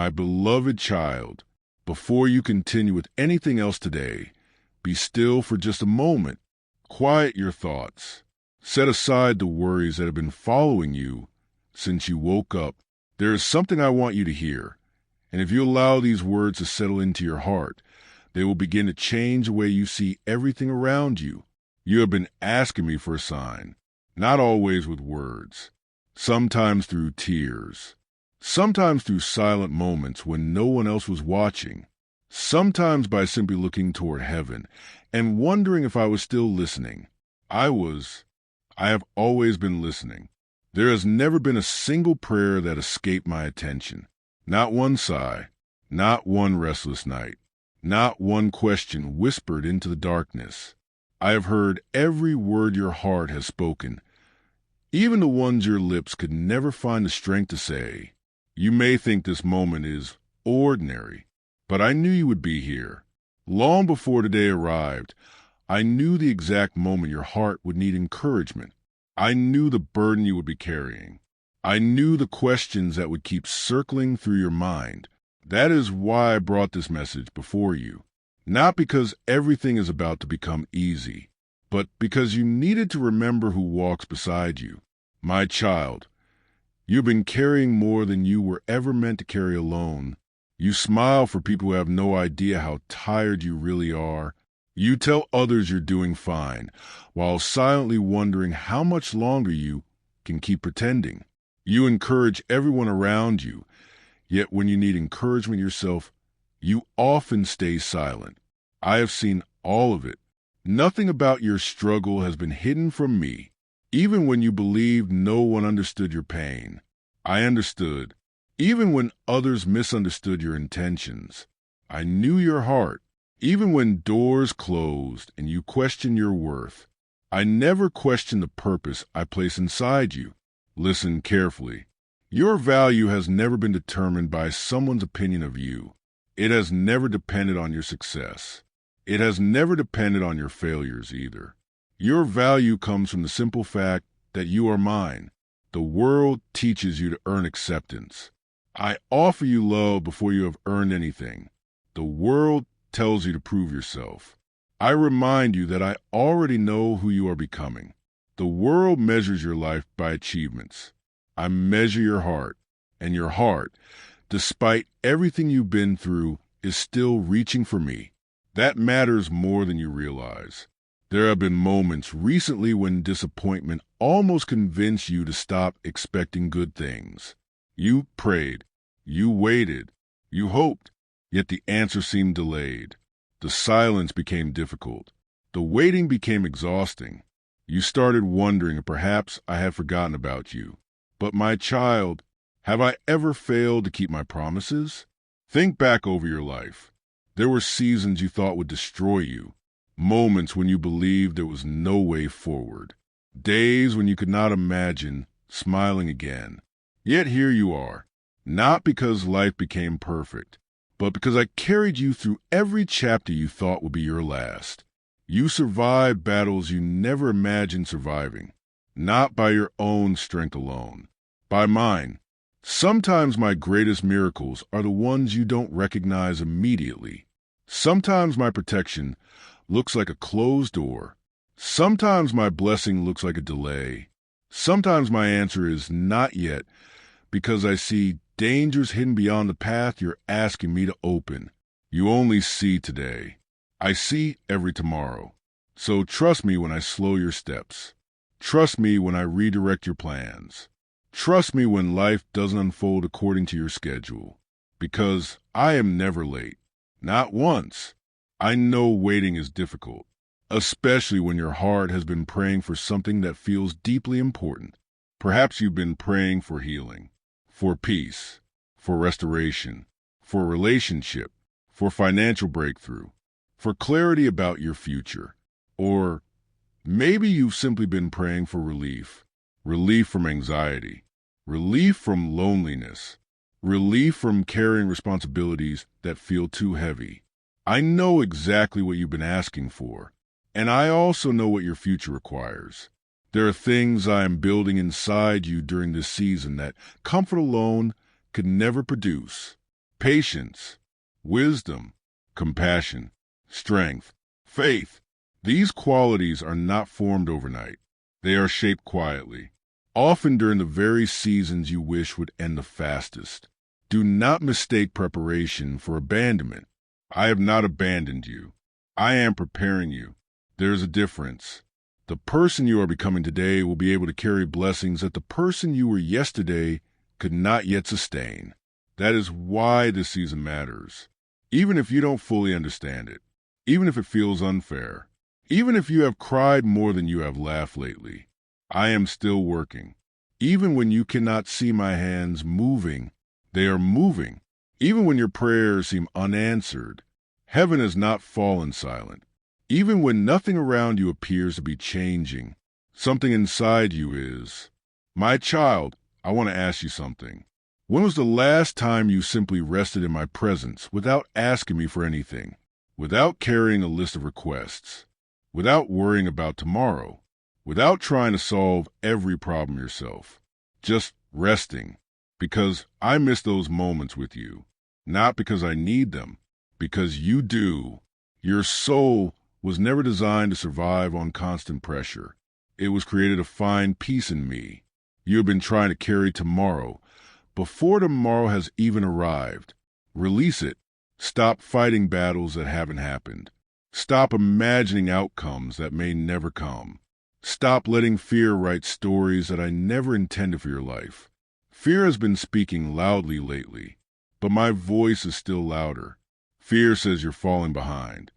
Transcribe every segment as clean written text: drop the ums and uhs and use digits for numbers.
My beloved child, before you continue with anything else today, be still for just a moment. Quiet your thoughts. Set aside the worries that have been following you since you woke up. There is something I want you to hear, and if you allow these words to settle into your heart, they will begin to change the way you see everything around you. You have been asking me for a sign, not always with words, sometimes through tears, sometimes through silent moments when no one else was watching, sometimes by simply looking toward heaven and wondering if I was still listening. I have always been listening. There has never been a single prayer that escaped my attention. Not one sigh, not one restless night, not one question whispered into the darkness. I have heard every word your heart has spoken, even the ones your lips could never find the strength to say. You may think this moment is ordinary, but I knew you would be here. Long before the day arrived, I knew the exact moment your heart would need encouragement. I knew the burden you would be carrying. I knew the questions that would keep circling through your mind. That is why I brought this message before you. Not because everything is about to become easy, but because you needed to remember who walks beside you. My child, you've been carrying more than you were ever meant to carry alone. You smile for people who have no idea how tired you really are. You tell others you're doing fine, while silently wondering how much longer you can keep pretending. You encourage everyone around you, yet when you need encouragement yourself, you often stay silent. I have seen all of it. Nothing about your struggle has been hidden from me. Even when you believed no one understood your pain, I understood. Even when others misunderstood your intentions, I knew your heart. Even when doors closed and you questioned your worth, I never questioned the purpose I place inside you. Listen carefully. Your value has never been determined by someone's opinion of you. It has never depended on your success. It has never depended on your failures either. Your value comes from the simple fact that you are mine. The world teaches you to earn acceptance. I offer you love before you have earned anything. The world tells you to prove yourself. I remind you that I already know who you are becoming. The world measures your life by achievements. I measure your heart, and your heart, despite everything you've been through, is still reaching for me. That matters more than you realize. There have been moments recently when disappointment almost convinced you to stop expecting good things. You prayed, you waited, you hoped, yet the answer seemed delayed. The silence became difficult. The waiting became exhausting. You started wondering if perhaps I had forgotten about you. But my child, have I ever failed to keep my promises? Think back over your life. There were seasons you thought would destroy you, moments when you believed there was no way forward, days when you could not imagine smiling again. Yet here you are, not because life became perfect, but because I carried you through every chapter you thought would be your last. You survived battles you never imagined surviving, not by your own strength alone, by mine. Sometimes my greatest miracles are the ones you don't recognize immediately. Sometimes my protection looks like a closed door. Sometimes my blessing looks like a delay. Sometimes my answer is not yet, because I see dangers hidden beyond the path you're asking me to open. You only see today. I see every tomorrow. So trust me when I slow your steps. Trust me when I redirect your plans. Trust me when life doesn't unfold according to your schedule. Because I am never late. Not once. I know waiting is difficult, especially when your heart has been praying for something that feels deeply important. Perhaps you've been praying for healing, for peace, for restoration, for a relationship, for financial breakthrough, for clarity about your future. Or maybe you've simply been praying for relief, relief from anxiety, relief from loneliness, relief from carrying responsibilities that feel too heavy. I know exactly what you've been asking for, and I also know what your future requires. There are things I am building inside you during this season that comfort alone could never produce. patience, wisdom, compassion, strength, faith. These qualities are not formed overnight. They are shaped quietly, often during the very seasons you wish would end the fastest. Do not mistake preparation for abandonment. I have not abandoned you. I am preparing you. There is a difference. The person you are becoming today will be able to carry blessings that the person you were yesterday could not yet sustain. That is why this season matters. Even if you don't fully understand it, even if it feels unfair, even if you have cried more than you have laughed lately, I am still working. Even when you cannot see my hands moving, they are moving. Even when your prayers seem unanswered, heaven has not fallen silent. Even when nothing around you appears to be changing, something inside you is. My child, I want to ask you something. When was the last time you simply rested in my presence without asking me for anything, without carrying a list of requests, without worrying about tomorrow, without trying to solve every problem yourself, just resting? Because I miss those moments with you, not because I need them, because you do. Your soul was never designed to survive on constant pressure. It was created to find peace in me. You have been trying to carry tomorrow before tomorrow has even arrived. Release it. Stop fighting battles that haven't happened. Stop imagining outcomes that may never come. Stop letting fear write stories that I never intended for your life. Fear has been speaking loudly lately, but my voice is still louder. Fear says you're falling behind.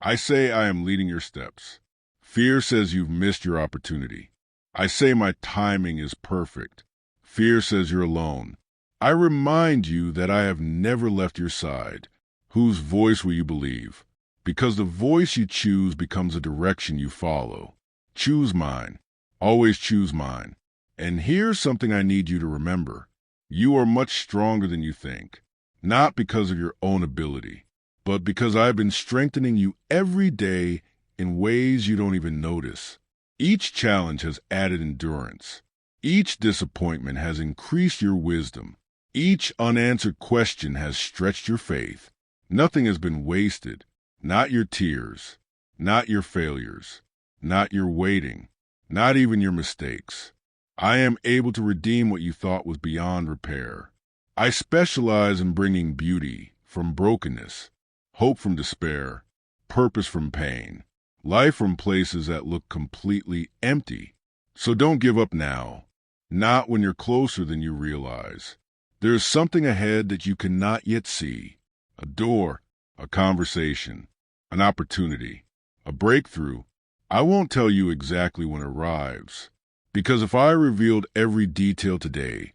I say I am leading your steps. Fear says you've missed your opportunity. I say my timing is perfect. Fear says you're alone. I remind you that I have never left your side. Whose voice will you believe? Because the voice you choose becomes the direction you follow. Choose mine. Always choose mine. And here's something I need you to remember. You are much stronger than you think, not because of your own ability, but because I've been strengthening you every day in ways you don't even notice. Each challenge has added endurance. Each disappointment has increased your wisdom. Each unanswered question has stretched your faith. Nothing has been wasted. Not your tears, not your failures, not your waiting, not even your mistakes. I am able to redeem what you thought was beyond repair. I specialize in bringing beauty from brokenness, hope from despair, purpose from pain, life from places that look completely empty. So don't give up now, not when you're closer than you realize. There is something ahead that you cannot yet see, a door, a conversation, an opportunity, a breakthrough. I won't tell you exactly when it arrives, because if I revealed every detail today,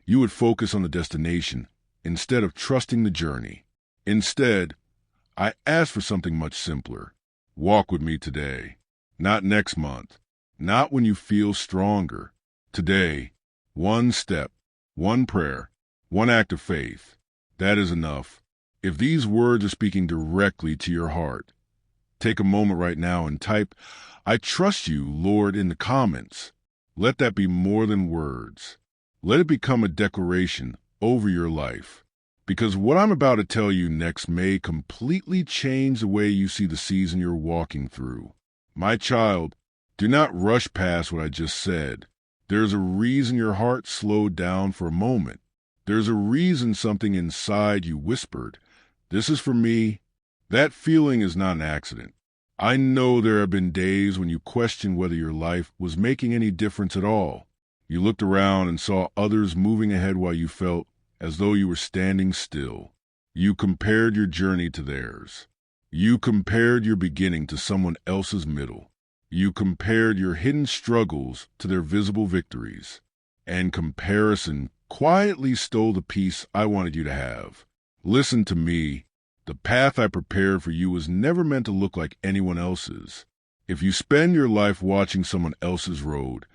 you would focus on the destination instead of trusting the journey. Instead, I ask for something much simpler. Walk with me today, not next month, not when you feel stronger. Today, one step, one prayer, one act of faith. That is enough. If these words are speaking directly to your heart, take a moment right now and type, "I trust you, Lord," in the comments. Let that be more than words. Let it become a declaration over your life. Because what I'm about to tell you next may completely change the way you see the season you're walking through. My child, do not rush past what I just said. There's a reason your heart slowed down for a moment. There's a reason something inside you whispered, "This is for me." That feeling is not an accident. I know there have been days when you questioned whether your life was making any difference at all. You looked around and saw others moving ahead while you felt as though you were standing still. You compared your journey to theirs. You compared your beginning to someone else's middle. You compared your hidden struggles to their visible victories. And comparison quietly stole the peace I wanted you to have. Listen to me. The path I prepared for you was never meant to look like anyone else's. If you spend your life watching someone else's road,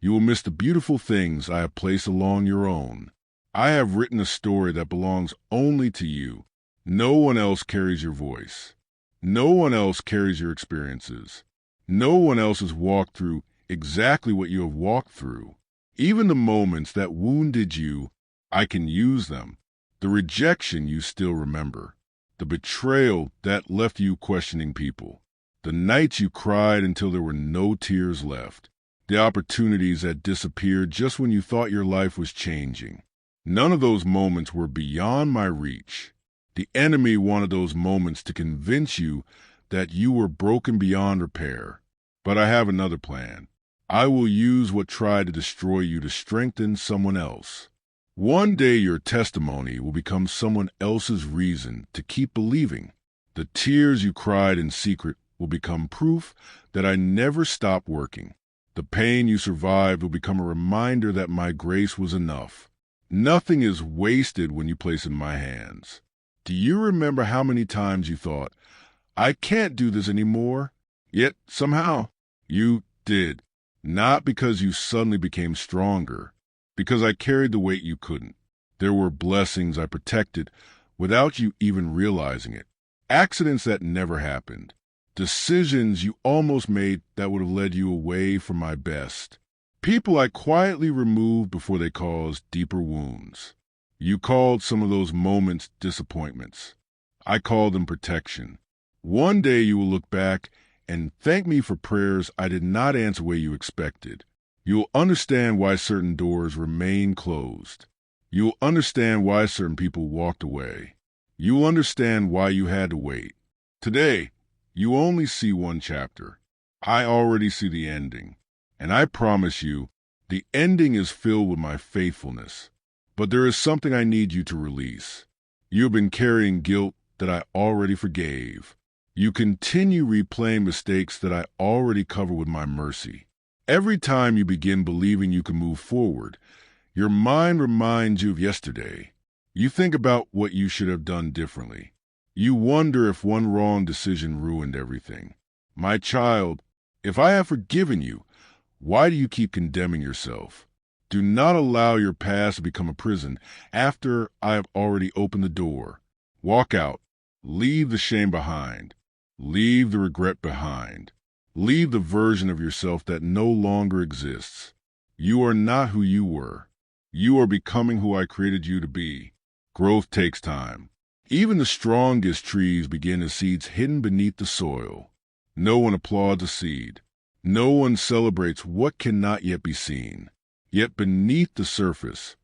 you will miss the beautiful things I have placed along your own. I have written a story that belongs only to you. No one else carries your voice. No one else carries your experiences. No one else has walked through exactly what you have walked through. Even the moments that wounded you, I can use them. The rejection you still remember. The betrayal that left you questioning people. The nights you cried until there were no tears left. The opportunities that disappeared just when you thought your life was changing. None of those moments were beyond my reach. The enemy wanted those moments to convince you that you were broken beyond repair. But I have another plan. I will use what tried to destroy you to strengthen someone else. One day your testimony will become someone else's reason to keep believing. The tears you cried in secret will become proof that I never stopped working. The pain you survived will become a reminder that my grace was enough. Nothing is wasted when you place it in my hands. Do you remember how many times you thought, I can't do this anymore? Yet somehow you did. Not because you suddenly became stronger, because I carried the weight you couldn't. There were blessings I protected without you even realizing it. Accidents that never happened. Decisions you almost made that would have led you away from my best. People I quietly removed before they caused deeper wounds. You called some of those moments disappointments. I called them protection. One day you will look back and thank me for prayers I did not answer the way you expected. You'll understand why certain doors remain closed. You'll understand why certain people walked away. You'll understand why you had to wait. Today, you only see one chapter. I already see the ending. And I promise you, the ending is filled with my faithfulness. But there is something I need you to release. You have been carrying guilt that I already forgave. You continue replaying mistakes that I already covered with my mercy. Every time you begin believing you can move forward, your mind reminds you of yesterday. You think about what you should have done differently. You wonder if one wrong decision ruined everything. My child, if I have forgiven you, why do you keep condemning yourself? Do not allow your past to become a prison after I have already opened the door. Walk out. Leave the shame behind. Leave the regret behind. Leave the version of yourself that no longer exists. You are not who you were. You are becoming who I created you to be. Growth takes time. Even the strongest trees begin as seeds hidden beneath the soil. No one applauds a seed. No one celebrates what cannot yet be seen. Yet beneath the surface,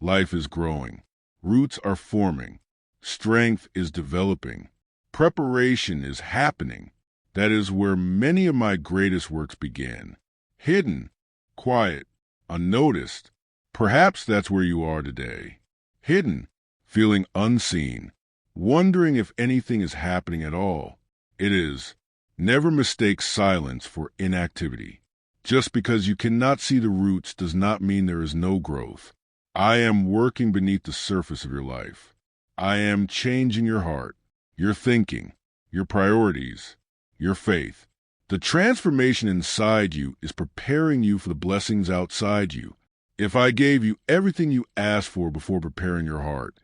life is growing. Roots are forming. Strength is developing. Preparation is happening. That is where many of my greatest works begin. Hidden, quiet, unnoticed. Perhaps that's where you are today. Hidden, feeling unseen, wondering if anything is happening at all. It is. Never mistake silence for inactivity. Just because you cannot see the roots does not mean there is no growth. I am working beneath the surface of your life. I am changing your heart, your thinking, your priorities, your faith. The transformation inside you is preparing you for the blessings outside you. If I gave you everything you asked for before preparing your heart,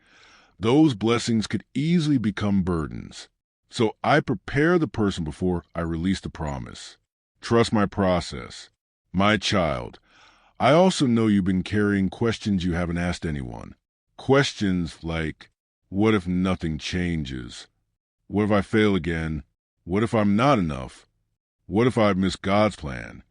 those blessings could easily become burdens. So I prepare the person before I release the promise. Trust my process. My child, I also know you've been carrying questions you haven't asked anyone. Questions like, what if nothing changes? What if I fail again? What if I'm not enough? What if I've missed God's plan?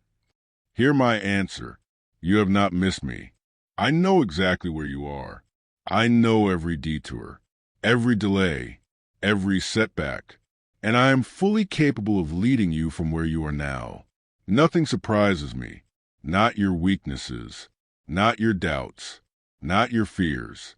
Hear my answer. You have not missed me. I know exactly where you are. I know every detour, every delay, every setback, and I am fully capable of leading you from where you are now. Nothing surprises me. Not your weaknesses, not your doubts, not your fears.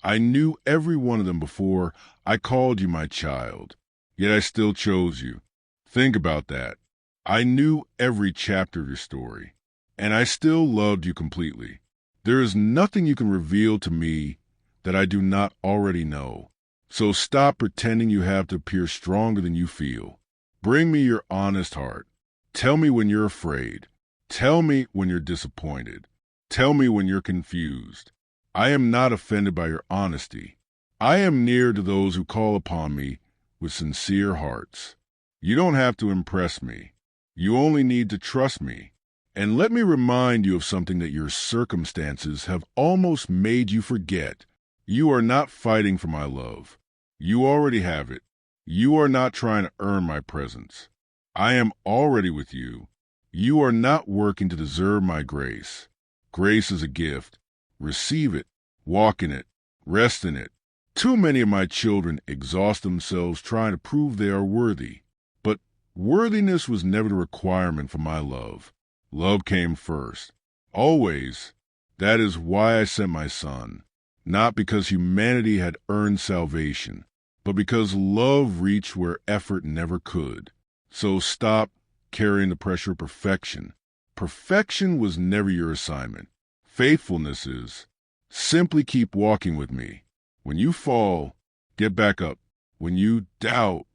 I knew every one of them before I called you my child, yet I still chose you. Think about that. I knew every chapter of your story, and I still loved you completely. There is nothing you can reveal to me that I do not already know. So stop pretending you have to appear stronger than you feel. Bring me your honest heart. Tell me when you're afraid. Tell me when you're disappointed. Tell me when you're confused. I am not offended by your honesty. I am near to those who call upon me with sincere hearts. You don't have to impress me. You only need to trust me. And let me remind you of something that your circumstances have almost made you forget. You are not fighting for my love. You already have it. You are not trying to earn my presence. I am already with you. You are not working to deserve my grace. Grace is a gift. Receive it. Walk in it. Rest in it. Too many of my children exhaust themselves trying to prove they are worthy. But worthiness was never the requirement for my love. Love came first. Always. That is why I sent my son. Not because humanity had earned salvation, but because love reached where effort never could. So stop carrying the pressure of perfection. Perfection was never your assignment. Faithfulness is. Simply keep walking with me. When you fall, get back up. When you doubt,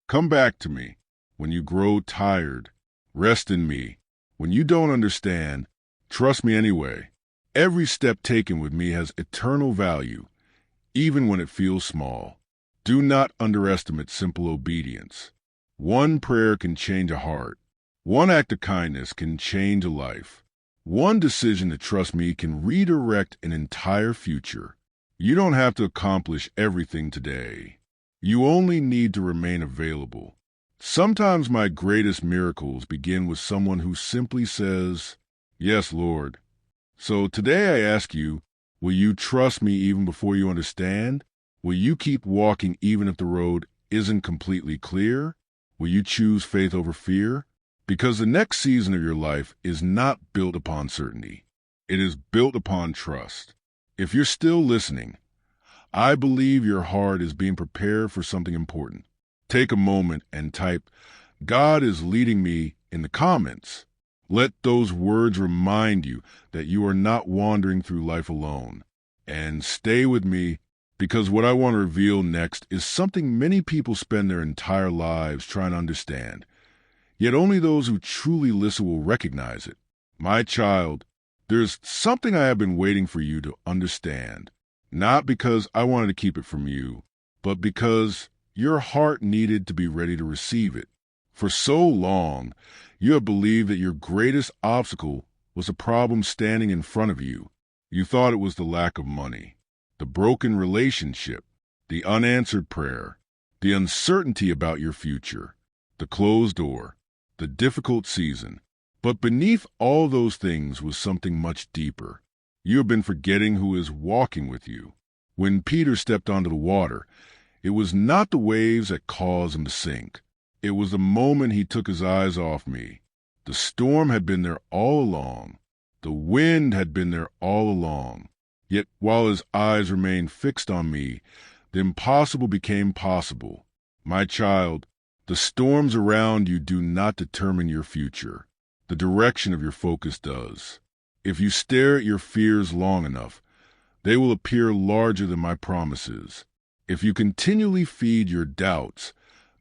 come back to me. When you grow tired, rest in me. When you don't understand, trust me anyway. Every step taken with me has eternal value, even when it feels small. Do not underestimate simple obedience. One prayer can change a heart. One act of kindness can change a life. One decision to trust me can redirect an entire future. You don't have to accomplish everything today. You only need to remain available. Sometimes my greatest miracles begin with someone who simply says, "Yes, Lord." So today I ask you, will you trust me even before you understand? Will you keep walking even if the road isn't completely clear? Will you choose faith over fear? Because the next season of your life is not built upon certainty. It is built upon trust. If you're still listening, I believe your heart is being prepared for something important. Take a moment and type, "God is leading me," in the comments. Let those words remind you that you are not wandering through life alone. And stay with me, because what I want to reveal next is something many people spend their entire lives trying to understand. Yet only those who truly listen will recognize it. My child, there's something I have been waiting for you to understand. Not because I wanted to keep it from you, but because your heart needed to be ready to receive it. For so long, you have believed that your greatest obstacle was a problem standing in front of you. You thought it was the lack of money, the broken relationship, the unanswered prayer, the uncertainty about your future, the closed door, the difficult season. But beneath all those things was something much deeper. You have been forgetting who is walking with you. When Peter stepped onto the water, it was not the waves that caused him to sink. It was the moment he took his eyes off me. The storm had been there all along. The wind had been there all along. Yet while his eyes remained fixed on me, the impossible became possible. My child, the storms around you do not determine your future. The direction of your focus does. If you stare at your fears long enough, they will appear larger than my promises. If you continually feed your doubts,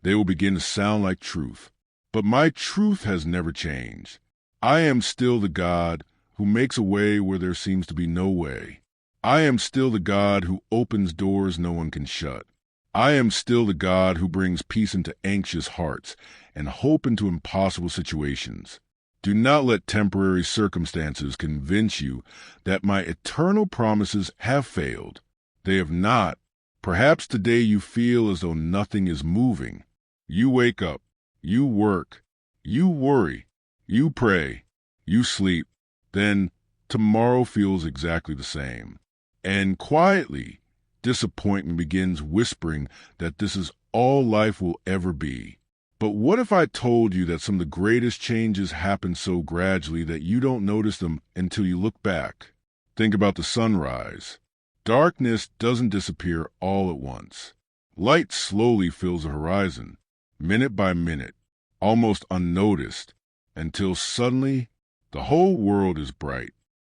they will begin to sound like truth. But my truth has never changed. I am still the God who makes a way where there seems to be no way. I am still the God who opens doors no one can shut. I am still the God who brings peace into anxious hearts and hope into impossible situations. Do not let temporary circumstances convince you that my eternal promises have failed. They have not. Perhaps today you feel as though nothing is moving. You wake up, you work, you worry, you pray, you sleep. Then tomorrow feels exactly the same. And quietly, disappointment begins whispering that this is all life will ever be. But what if I told you that some of the greatest changes happen so gradually that you don't notice them until you look back? Think about the sunrise. Darkness doesn't disappear all at once. Light slowly fills the horizon, minute by minute, almost unnoticed, until suddenly the whole world is bright.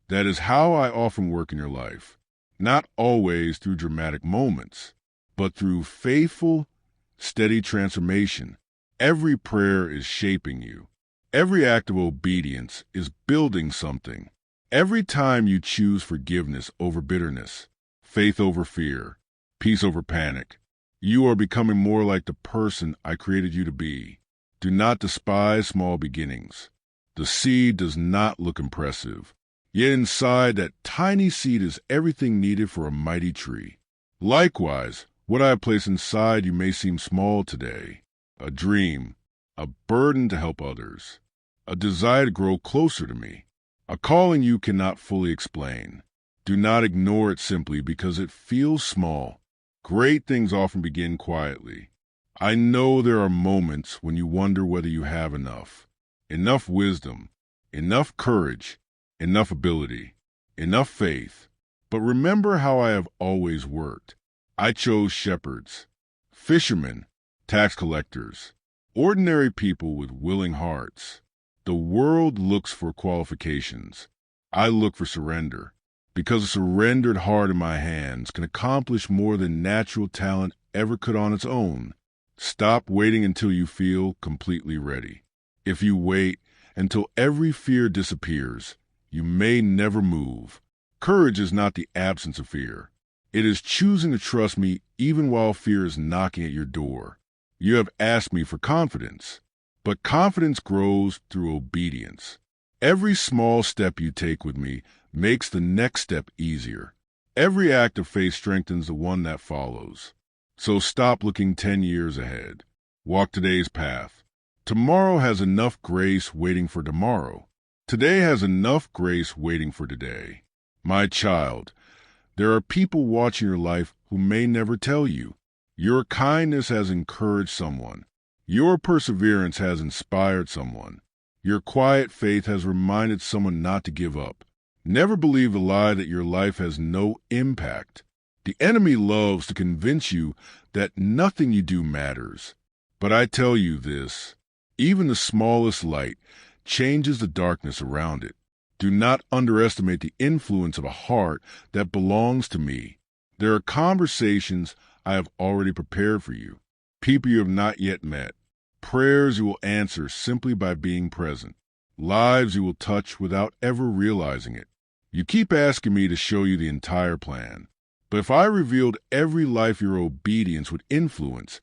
That is how I often work in your life. Not always through dramatic moments, but through faithful, steady transformation. Every prayer is shaping you. Every act of obedience is building something. Every time you choose forgiveness over bitterness, faith over fear, peace over panic, you are becoming more like the person I created you to be. Do not despise small beginnings. The seed does not look impressive, yet inside that tiny seed is everything needed for a mighty tree. Likewise, what I have placed inside you may seem small today. A dream, a burden to help others, a desire to grow closer to me, a calling you cannot fully explain. Do not ignore it simply because it feels small. Great things often begin quietly. I know there are moments when you wonder whether you have enough wisdom, enough courage, enough ability, enough faith. But remember how I have always worked. I chose shepherds, fishermen, tax collectors, ordinary people with willing hearts. The world looks for qualifications. I look for surrender, because a surrendered heart in my hands can accomplish more than natural talent ever could on its own. Stop waiting until you feel completely ready. If you wait until every fear disappears, you may never move. Courage is not the absence of fear. It is choosing to trust me even while fear is knocking at your door. You have asked me for confidence, but confidence grows through obedience. Every small step you take with me makes the next step easier. Every act of faith strengthens the one that follows. So stop looking 10 years ahead. Walk today's path. Tomorrow has enough grace waiting for tomorrow. Today has enough grace waiting for today. My child, there are people watching your life who may never tell you. Your kindness has encouraged someone. Your perseverance has inspired someone. Your quiet faith has reminded someone not to give up. Never believe the lie that your life has no impact. The enemy loves to convince you that nothing you do matters. But I tell you this, even the smallest light changes the darkness around it. Do not underestimate the influence of a heart that belongs to me. There are conversations I have already prepared for you, people you have not yet met, prayers you will answer simply by being present, lives you will touch without ever realizing it. You keep asking me to show you the entire plan, but if I revealed every life your obedience would influence,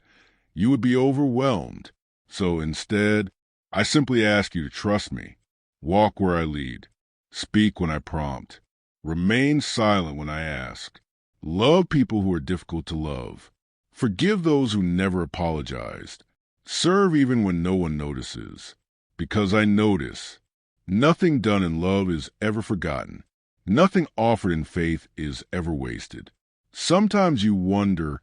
you would be overwhelmed. So instead, I simply ask you to trust me, walk where I lead, speak when I prompt, remain silent when I ask, love people who are difficult to love, forgive those who never apologized, serve even when no one notices, because I notice. Nothing done in love is ever forgotten. Nothing offered in faith is ever wasted. Sometimes you wonder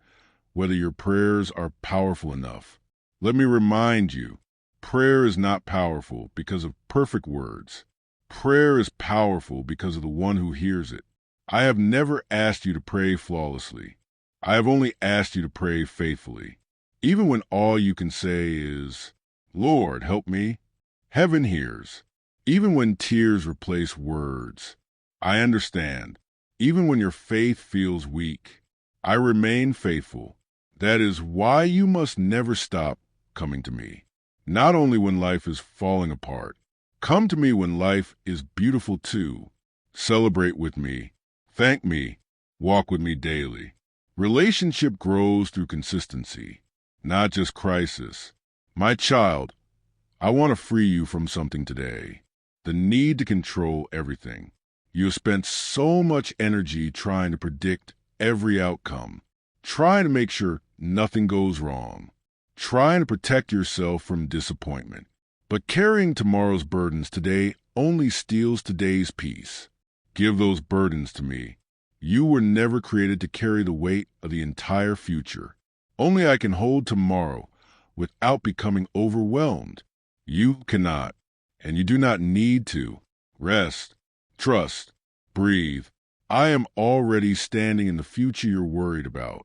whether your prayers are powerful enough. Let me remind you, prayer is not powerful because of perfect words. Prayer is powerful because of the one who hears it. I have never asked you to pray flawlessly. I have only asked you to pray faithfully. Even when all you can say is, Lord, help me, heaven hears. Even when tears replace words, I understand. Even when your faith feels weak, I remain faithful. That is why you must never stop coming to me. Not only when life is falling apart. Come to me when life is beautiful too. Celebrate with me. Thank me. Walk with me daily. Relationship grows through consistency, not just crisis. My child, I want to free you from something today. The need to control everything. You have spent so much energy trying to predict every outcome, trying to make sure nothing goes wrong, trying to protect yourself from disappointment. But carrying tomorrow's burdens today only steals today's peace. Give those burdens to me. You were never created to carry the weight of the entire future. Only I can hold tomorrow without becoming overwhelmed. You cannot, and you do not need to. Rest, trust, breathe. I am already standing in the future you're worried about.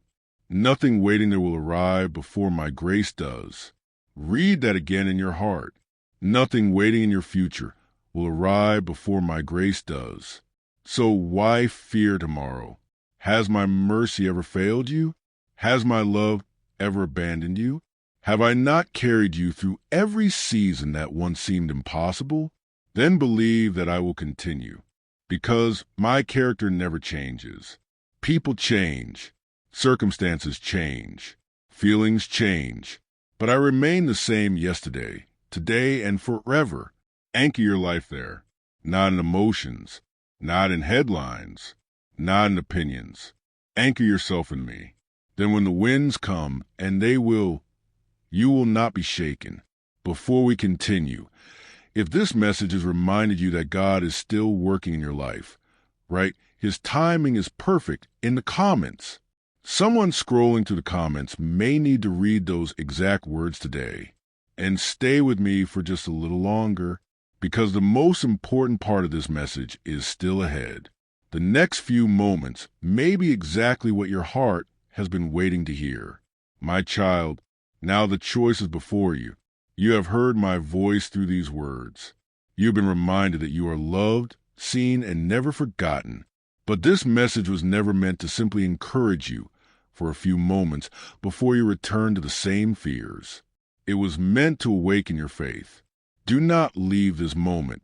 Nothing waiting there will arrive before my grace does. Read that again in your heart. Nothing waiting in your future will arrive before my grace does. So why fear tomorrow? Has my mercy ever failed you? Has my love ever abandoned you? Have I not carried you through every season that once seemed impossible? Then believe that I will continue, because my character never changes. People change, circumstances change, feelings change, but I remain the same yesterday, today, and forever. Anchor your life there, not in emotions, not in headlines, not in opinions. Anchor yourself in me. Then when the winds come, and they will, you will not be shaken. Before we continue, if this message has reminded you that God is still working in your life, right? His timing is perfect in the comments. Someone scrolling through the comments may need to read those exact words today. And stay with me for just a little longer, because the most important part of this message is still ahead. The next few moments may be exactly what your heart has been waiting to hear. My child, now the choice is before you. You have heard my voice through these words. You have been reminded that you are loved, seen, and never forgotten. But this message was never meant to simply encourage you for a few moments before you return to the same fears. It was meant to awaken your faith. Do not leave this moment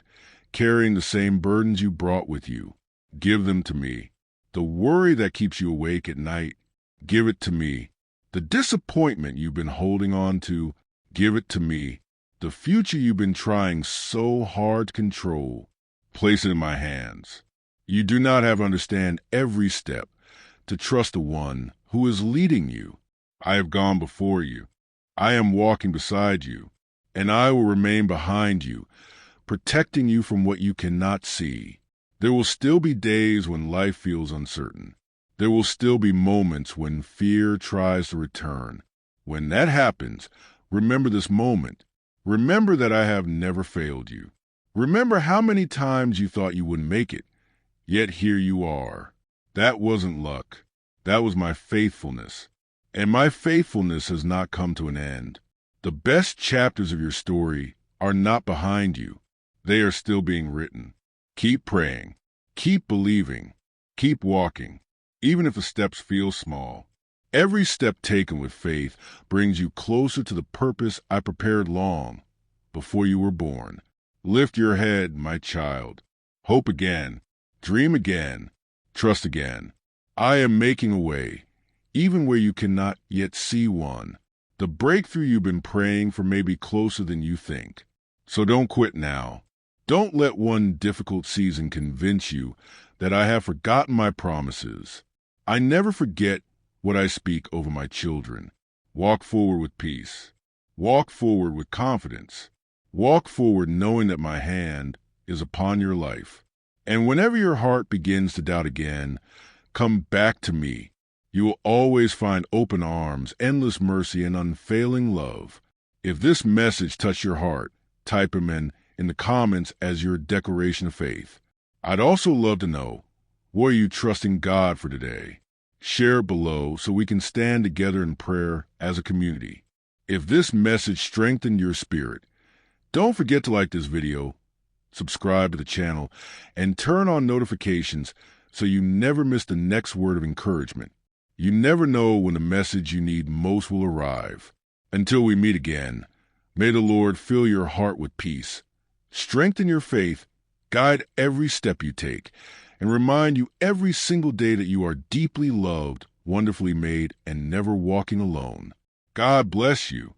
carrying the same burdens you brought with you. Give them to me. The worry that keeps you awake at night, give it to me. The disappointment you've been holding on to, give it to me. The future you've been trying so hard to control, place it in my hands. You do not have to understand every step to trust the one who is leading you. I have gone before you. I am walking beside you, and I will remain behind you, protecting you from what you cannot see. There will still be days when life feels uncertain. There will still be moments when fear tries to return. When that happens, remember this moment. Remember that I have never failed you. Remember how many times you thought you wouldn't make it, yet here you are. That wasn't luck. That was my faithfulness. And my faithfulness has not come to an end. The best chapters of your story are not behind you. They are still being written. Keep praying. Keep believing. Keep walking, even if the steps feel small. Every step taken with faith brings you closer to the purpose I prepared long before you were born. Lift your head, my child. Hope again. Dream again. Trust again. I am making a way, even where you cannot yet see one. The breakthrough you've been praying for may be closer than you think. So don't quit now. Don't let one difficult season convince you that I have forgotten my promises. I never forget what I speak over my children. Walk forward with peace. Walk forward with confidence. Walk forward knowing that my hand is upon your life. And whenever your heart begins to doubt again, come back to me. You will always find open arms, endless mercy, and unfailing love. If this message touched your heart, type them in the comments as your declaration of faith. I'd also love to know, what are you trusting God for today? Share it below so we can stand together in prayer as a community. If this message strengthened your spirit, don't forget to like this video, subscribe to the channel, and turn on notifications so you never miss the next word of encouragement. You never know when the message you need most will arrive. Until we meet again, may the Lord fill your heart with peace, strengthen your faith, guide every step you take, and remind you every single day that you are deeply loved, wonderfully made, and never walking alone. God bless you.